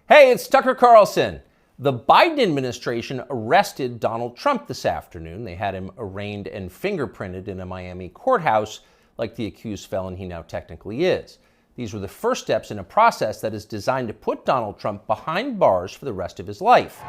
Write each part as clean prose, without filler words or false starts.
Hey, it's Tucker Carlson. The Biden administration arrested Donald Trump this afternoon. They had him arraigned and fingerprinted in a Miami courthouse like the accused felon he now technically is. These were the first steps in a process that is designed to put Donald Trump behind bars for the rest of his life.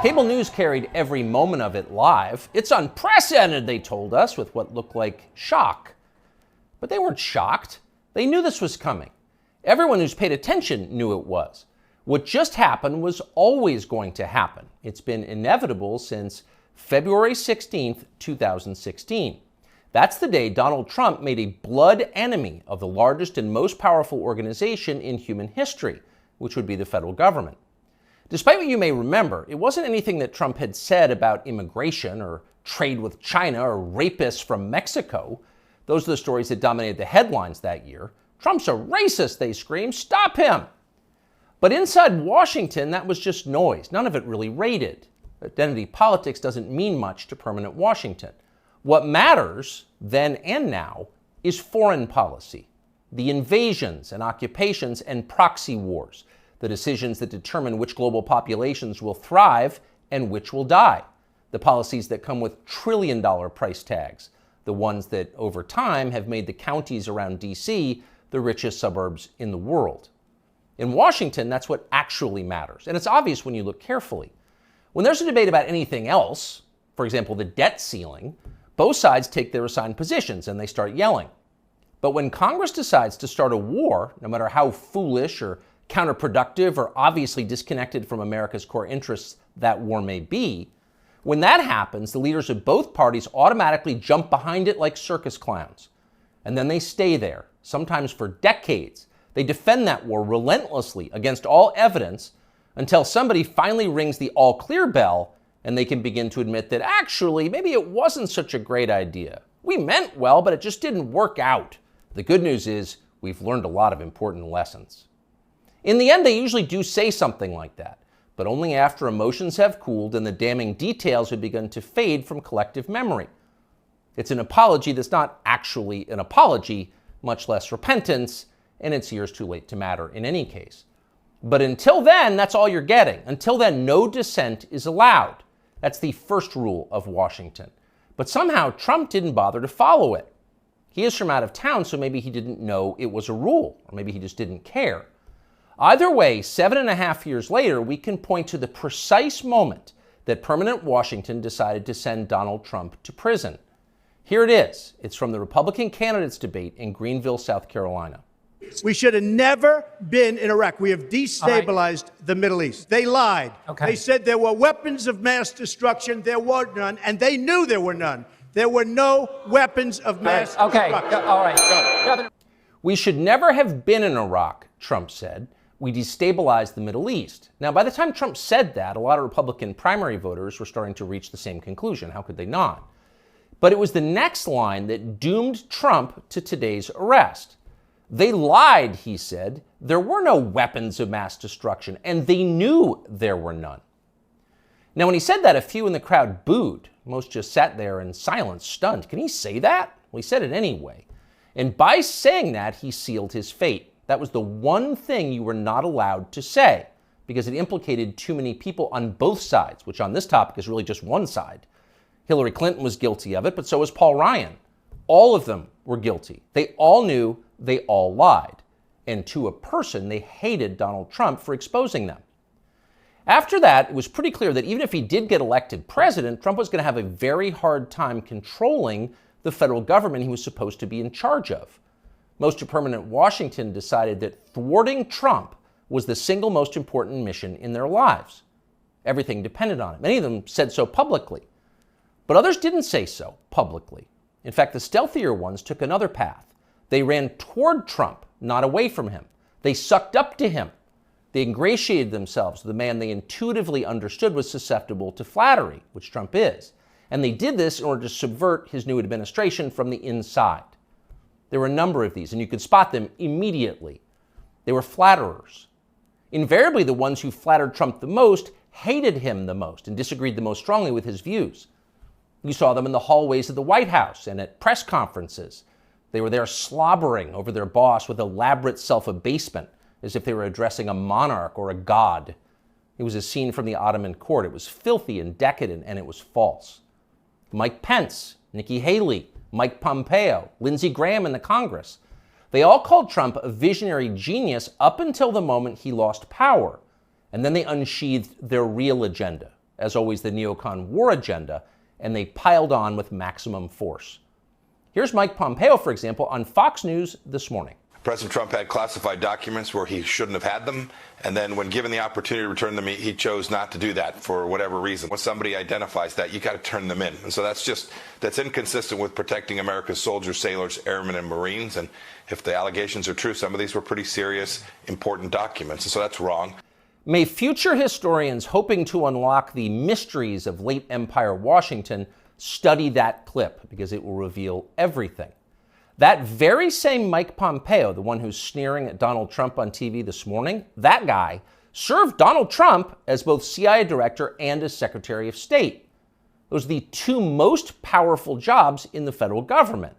Cable news carried every moment of it live. It's unprecedented, they told us, with what looked like shock. But they weren't shocked. They knew this was coming. Everyone who's paid attention knew it was. What just happened was always going to happen. It's been inevitable since February 16th, 2016. That's the day Donald Trump made a blood enemy of the largest and most powerful organization in human history, which would be the federal government. Despite what you may remember, it wasn't anything that Trump had said about immigration or trade with China or rapists from Mexico. Those are the stories that dominated the headlines that year. Trump's a racist, they screamed. Stop him. But inside Washington, that was just noise. None of it really rated. Identity politics doesn't mean much to permanent Washington. What matters, then and now, is foreign policy. The invasions and occupations and proxy wars. The decisions that determine which global populations will thrive and which will die. The policies that come with trillion-dollar price tags. The ones that, over time, have made the counties around D.C. the richest suburbs in the world. In Washington, that's what actually matters. And it's obvious when you look carefully. When there's a debate about anything else, for example, the debt ceiling, both sides take their assigned positions and they start yelling. But when Congress decides to start a war, no matter how foolish or counterproductive or obviously disconnected from America's core interests that war may be, when that happens, the leaders of both parties automatically jump behind it like circus clowns. And then they stay there, sometimes for decades. They defend that war relentlessly against all evidence until somebody finally rings the all-clear bell and they can begin to admit that actually, maybe it wasn't such a great idea. We meant well, but it just didn't work out. The good news is we've learned a lot of important lessons. In the end, they usually do say something like that, but only after emotions have cooled and the damning details have begun to fade from collective memory. It's an apology that's not actually an apology, much less repentance, and it's years too late to matter in any case. But until then, that's all you're getting. Until then, no dissent is allowed. That's the first rule of Washington. But somehow Trump didn't bother to follow it. He is from out of town, so maybe he didn't know it was a rule, or maybe he just didn't care. Either way, 7.5 years later, we can point to the precise moment that permanent Washington decided to send Donald Trump to prison. Here it is. It's from the Republican candidates debate in Greenville, South Carolina. We should have never been in Iraq. We have destabilized the Middle East. They lied. Okay. They said there were weapons of mass destruction. There were none, and they knew there were none. There were no weapons of mass destruction. All right. We should never have been in Iraq, Trump said. We destabilized the Middle East. Now, by the time Trump said that, a lot of Republican primary voters were starting to reach the same conclusion. How could they not? But it was the next line that doomed Trump to today's arrest. They lied, he said. There were no weapons of mass destruction, and they knew there were none. Now, when he said that, a few in the crowd booed. Most just sat there in silence, stunned. Can he say that? Well, he said it anyway. And by saying that, he sealed his fate. That was the one thing you were not allowed to say, because it implicated too many people on both sides, which on this topic is really just one side. Hillary Clinton was guilty of it, but so was Paul Ryan. All of them were guilty. They all knew, they all lied. And to a person, they hated Donald Trump for exposing them. After that, it was pretty clear that even if he did get elected president, Trump was going to have a very hard time controlling the federal government he was supposed to be in charge of. Most of permanent Washington decided that thwarting Trump was the single most important mission in their lives. Everything depended on it. Many of them said so publicly. But others didn't say so publicly. In fact, the stealthier ones took another path. They ran toward Trump, not away from him. They sucked up to him. They ingratiated themselves with the man they intuitively understood was susceptible to flattery, which Trump is. And they did this in order to subvert his new administration from the inside. There were a number of these, and you could spot them immediately. They were flatterers. Invariably, the ones who flattered Trump the most hated him the most and disagreed the most strongly with his views. You saw them in the hallways of the White House and at press conferences. They were there slobbering over their boss with elaborate self-abasement, as if they were addressing a monarch or a god. It was a scene from the Ottoman court. It was filthy and decadent, and it was false. Mike Pence, Nikki Haley, Mike Pompeo, Lindsey Graham in the Congress. They all called Trump a visionary genius up until the moment he lost power. And then they unsheathed their real agenda, as always the neocon war agenda, and they piled on with maximum force. Here's Mike Pompeo, for example, on Fox News this morning. President Trump had classified documents where he shouldn't have had them, and then when given the opportunity to return them, he chose not to do that for whatever reason. When somebody identifies that, you got to turn them in. And so that's inconsistent with protecting America's soldiers, sailors, airmen, and Marines. And if the allegations are true, some of these were pretty serious, important documents. And so that's wrong. May future historians hoping to unlock the mysteries of late Empire Washington study that clip, because it will reveal everything. That very same Mike Pompeo, the one who's sneering at Donald Trump on TV this morning, that guy served Donald Trump as both CIA director and as Secretary of State. Those are the two most powerful jobs in the federal government.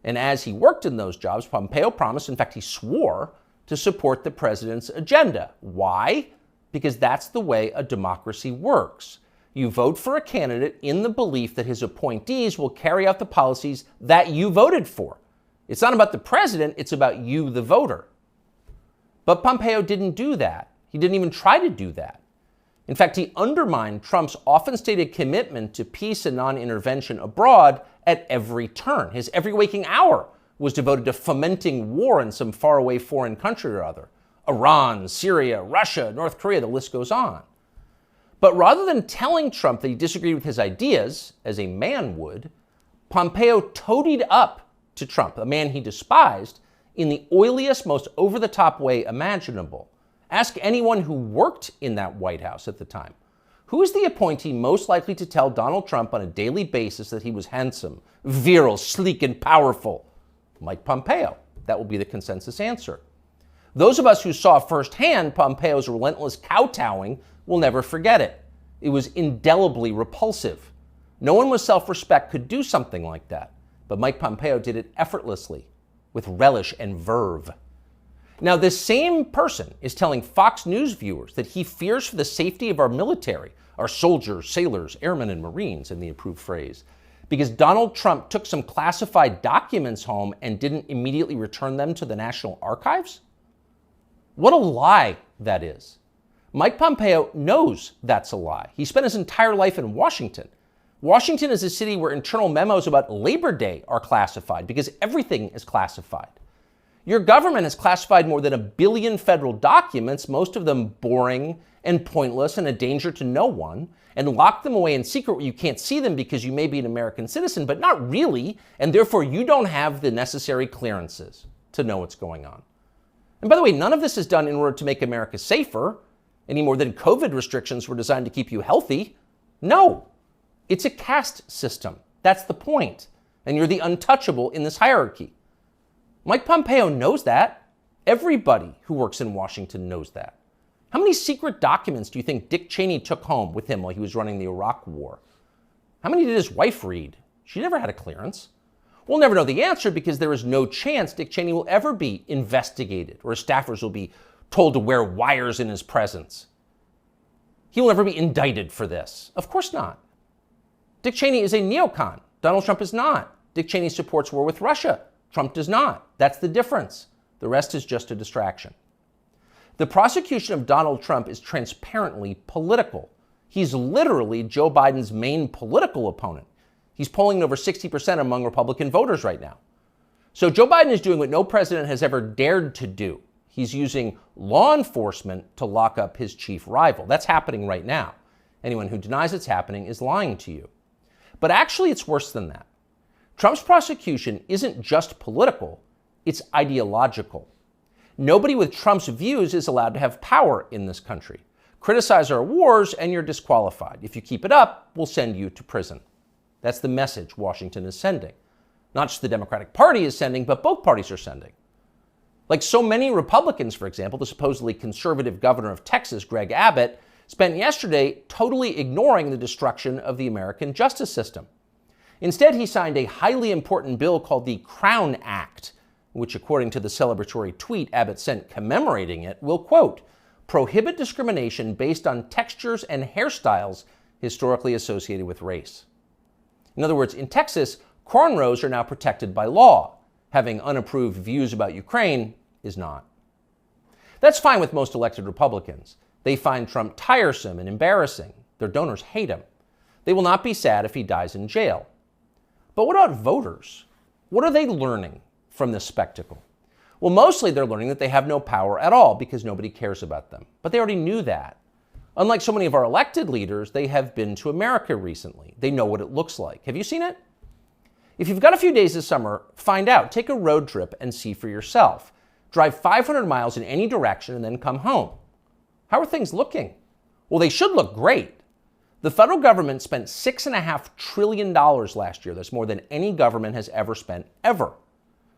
And as he worked in those jobs, Pompeo promised, in fact, he swore, to support the president's agenda. Why? Because that's the way a democracy works. You vote for a candidate in the belief that his appointees will carry out the policies that you voted for. It's not about the president, it's about you, the voter. But Pompeo didn't do that. He didn't even try to do that. In fact, he undermined Trump's often stated commitment to peace and non-intervention abroad at every turn. His every waking hour was devoted to fomenting war in some faraway foreign country or other. Iran, Syria, Russia, North Korea, the list goes on. But rather than telling Trump that he disagreed with his ideas, as a man would, Pompeo toadied up to Trump, a man he despised, in the oiliest, most over-the-top way imaginable. Ask anyone who worked in that White House at the time. Who is the appointee most likely to tell Donald Trump on a daily basis that he was handsome, virile, sleek, and powerful? Mike Pompeo. That will be the consensus answer. Those of us who saw firsthand Pompeo's relentless kowtowing will never forget it. It was indelibly repulsive. No one with self-respect could do something like that. But Mike Pompeo did it effortlessly, with relish and verve. Now, this same person is telling Fox News viewers that he fears for the safety of our military, our soldiers, sailors, airmen, and Marines, in the approved phrase, because Donald Trump took some classified documents home and didn't immediately return them to the National Archives? What a lie that is. Mike Pompeo knows that's a lie. He spent his entire life in Washington. Washington is a city where internal memos about Labor Day are classified because everything is classified. Your government has classified more than 1 billion federal documents, most of them boring and pointless and a danger to no one, and locked them away in secret where you can't see them because you may be an American citizen, but not really, and therefore you don't have the necessary clearances to know what's going on. And by the way, none of this is done in order to make America safer, any more than COVID restrictions were designed to keep you healthy. No, it's a caste system. That's the point. And you're the untouchable in this hierarchy. Mike Pompeo knows that. Everybody who works in Washington knows that. How many secret documents do you think Dick Cheney took home with him while he was running the Iraq War? How many did his wife read? She never had a clearance. We'll never know the answer because there is no chance Dick Cheney will ever be investigated or his staffers will be told to wear wires in his presence. He will never be indicted for this. Of course not. Dick Cheney is a neocon. Donald Trump is not. Dick Cheney supports war with Russia. Trump does not. That's the difference. The rest is just a distraction. The prosecution of Donald Trump is transparently political. He's literally Joe Biden's main political opponent. He's polling over 60% among Republican voters right now. So Joe Biden is doing what no president has ever dared to do. He's using law enforcement to lock up his chief rival. That's happening right now. Anyone who denies it's happening is lying to you. But actually, it's worse than that. Trump's prosecution isn't just political, it's ideological. Nobody with Trump's views is allowed to have power in this country. Criticize our wars and you're disqualified. If you keep it up, we'll send you to prison. That's the message Washington is sending. Not just the Democratic Party is sending, but both parties are sending. Like so many Republicans, for example, the supposedly conservative governor of Texas, Greg Abbott, spent yesterday totally ignoring the destruction of the American justice system. Instead, he signed a highly important bill called the Crown Act, which according to the celebratory tweet Abbott sent commemorating it, will, quote, prohibit discrimination based on textures and hairstyles historically associated with race. In other words, in Texas, cornrows are now protected by law. Having unapproved views about Ukraine is not. That's fine with most elected Republicans. They find Trump tiresome and embarrassing. Their donors hate him. They will not be sad if he dies in jail. But what about voters? What are they learning from this spectacle? Well, mostly they're learning that they have no power at all because nobody cares about them. But they already knew that. Unlike so many of our elected leaders, they have been to America recently. They know what it looks like. Have you seen it? If you've got a few days this summer, find out. Take a road trip and see for yourself. Drive 500 miles in any direction and then come home. How are things looking? Well, they should look great. The federal government spent $6.5 trillion last year. That's more than any government has ever spent, ever.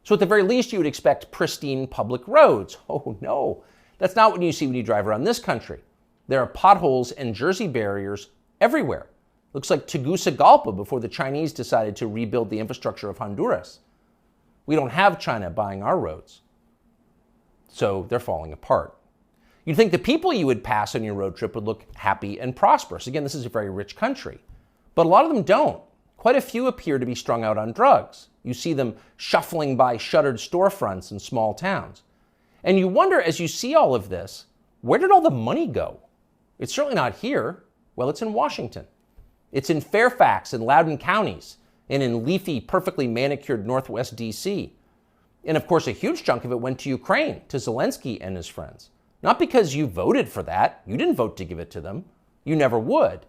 So at the very least, you would expect pristine public roads. Oh no, that's not what you see when you drive around this country. There are potholes and Jersey barriers everywhere. Looks like Tegucigalpa before the Chinese decided to rebuild the infrastructure of Honduras. We don't have China buying our roads. So they're falling apart. You'd think the people you would pass on your road trip would look happy and prosperous. Again, this is a very rich country. But a lot of them don't. Quite a few appear to be strung out on drugs. You see them shuffling by shuttered storefronts in small towns. And you wonder, as you see all of this, where did all the money go? It's certainly not here. Well, it's in Washington. It's in Fairfax and Loudoun counties, and in leafy, perfectly manicured Northwest D.C. And of course, a huge chunk of it went to Ukraine, to Zelensky and his friends. Not because you voted for that. You didn't vote to give it to them. You never would.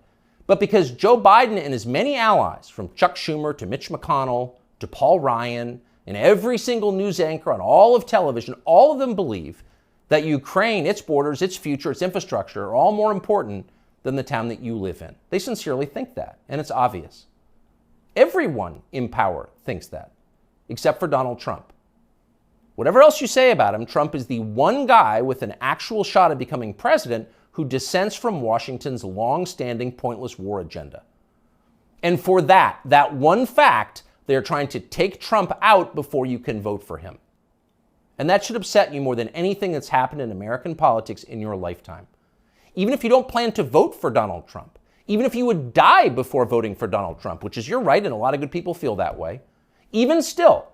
But because Joe Biden and his many allies, from Chuck Schumer to Mitch McConnell to Paul Ryan, and every single news anchor on all of television, all of them believe that Ukraine, its borders, its future, its infrastructure are all more important than the town that you live in. They sincerely think that, and it's obvious. Everyone in power thinks that, except for Donald Trump. Whatever else you say about him, Trump is the one guy with an actual shot at becoming president who dissents from Washington's long-standing pointless war agenda. And for that one fact, they're trying to take Trump out before you can vote for him. And that should upset you more than anything that's happened in American politics in your lifetime. Even if you don't plan to vote for Donald Trump, even if you would die before voting for Donald Trump, which is your right and a lot of good people feel that way, even still,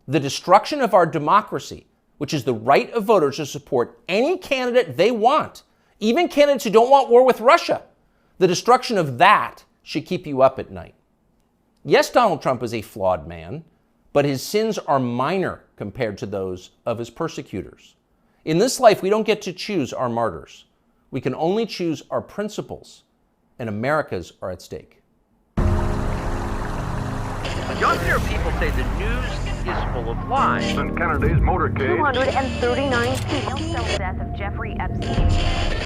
the destruction of our democracy, which is the right of voters to support any candidate they want, even candidates who don't want war with Russia, the destruction of that should keep you up at night. Yes, Donald Trump is a flawed man, but his sins are minor compared to those of his persecutors. In this life, we don't get to choose our martyrs. We can only choose our principles, and America's are at stake. Younger people say the news is full of lies. In Kennedy's motorcade, 239 people. The death of Jeffrey Epstein.